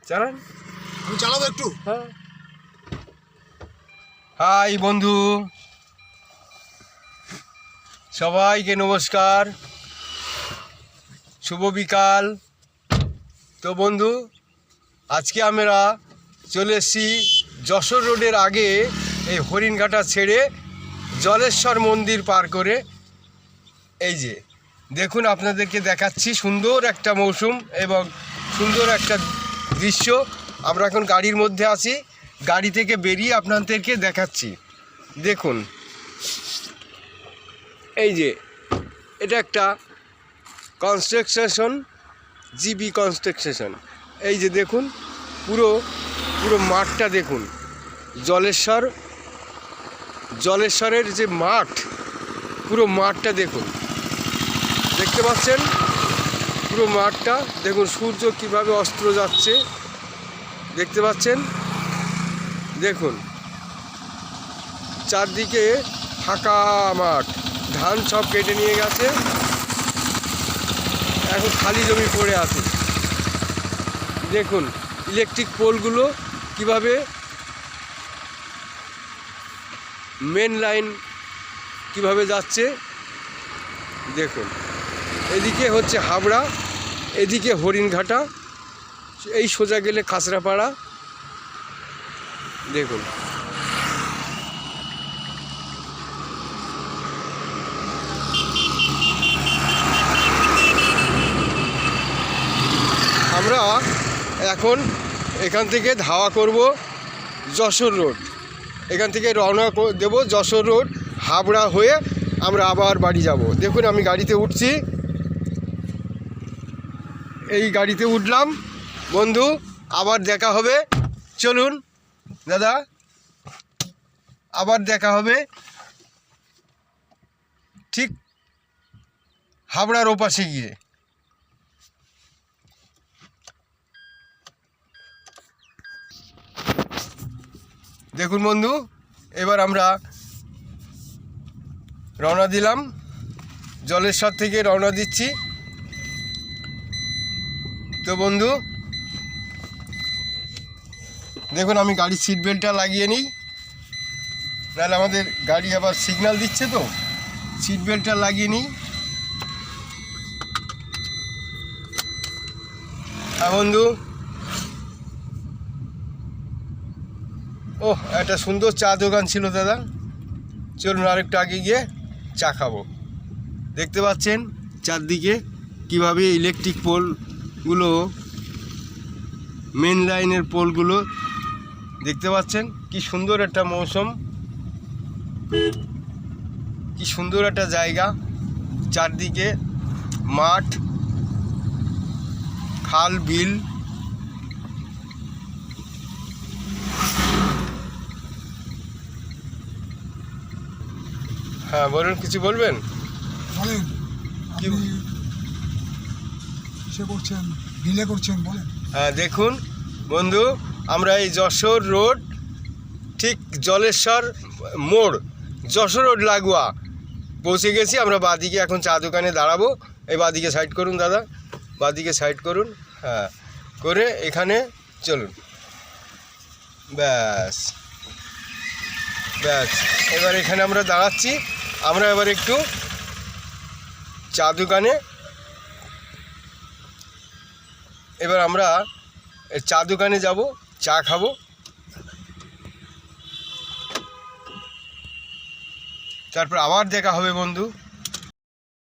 চালান, আমি চালাবো একটু। হ্যাঁ। হাই বন্ধু, সবাইকে নমস্কার, শুভ বিকাল। তো বন্ধু, আজকে আমরা চলে এসেছি যশোর রোডের আগে এই হরিণঘাটা ছেড়ে জলেশ্বর মন্দির পার করে। এই যে দেখুন, আপনাদেরকে দেখাচ্ছি সুন্দর একটা মৌসুম এবং সুন্দর একটা দৃশ্য। আমরা এখন গাড়ির মধ্যে আছি, গাড়ি থেকে বেরিয়ে আপনাদেরকে দেখাচ্ছি। দেখুন, এই যে এটা একটা কনস্ট্রাকশন, জিবি কনস্ট্রাকশন। এই যে দেখুন, পুরো পুরো মাঠটা দেখুন, জলেশ্বরের যে মাঠ, পুরো মাঠটা দেখুন, দেখতে পাচ্ছেন পুরো মাঠটা দেখুন। সূর্য কিভাবে অস্ত যাচ্ছে দেখতে পাচ্ছেন। দেখুন চারদিকে ফাঁকা মাঠ, ধান সব কেটে নিয়ে গেছে, এখন খালি জমি পড়ে আছে। দেখুন ইলেকট্রিক পোলগুলো কিভাবে মেন লাইন কিভাবে যাচ্ছে দেখুন। এদিকে হচ্ছে হাবড়া, এদিকে হরিণঘাটা, এই সোজা গেলে খাসড়াপাড়া। দেখুন আমরা এখন এখান থেকে ধাওয়া করব যশোর রোড। এখান থেকে রওনা দেব যশোর রোড, হাবড়া হয়ে আমরা আবার বাড়ি যাব। দেখুন আমি গাড়িতে উঠছি, এই গাড়িতে উঠলাম বন্ধু, আবার দেখা হবে। চলুন দাদা, আবার দেখা হবে ঠিক হাবড়ার ওপাশে গিয়ে। দেখুন বন্ধু, এবার আমরা রওনা দিলাম, জলেশ্বর থেকে রওনা দিচ্ছি। তো বন্ধু দেখুন, আমি গাড়ির সিট বেল্টটা লাগিয়ে নিই, নাহলে আমাদের গাড়ি আবার সিগন্যাল দিচ্ছে। তো সিট বেল্টটা লাগিয়ে নিই। হ্যাঁ বন্ধু, ওহ একটা সুন্দর চা দোকান ছিল দাদা, চলুন আরেকটু আগে গিয়ে চা খাবো। দেখতে পাচ্ছেন চারদিকে কিভাবে ইলেকট্রিক পোলগুলো, মেন লাইনের পোলগুলো দেখতে পাচ্ছেন। কি সুন্দর একটা মৌসুম, কি সুন্দর একটা জায়গা, চারদিকে মাঠ, খাল, বিল। হ্যাঁ বলুন, কিছু বলবেন? বলেন, কি? আপনি সে করছেন, ডিলে করছেন, বলেন। হ্যাঁ দেখুন বন্ধু, আমরা এই যশোর রোড ঠিক জলেশ্বর মোড়, যশোর রোড লাগোয়া পৌঁছে গেছি। আমরা বাঁদিকে এখন চা দোকানে দাঁড়াবো। এই বাঁদিকে সাইড করুন দাদা, বাঁদিকে সাইড করুন। হ্যাঁ করে এখানে চলুন, ব্যাস ব্যাস। এবার এখানে আমরা দাঁড়াচ্ছি, আমরা এবার একটু চা দোকানে, এবার আমরা চা দোকানে যাব, চা খাবো। তারপর আবার দেখা হবে বন্ধু।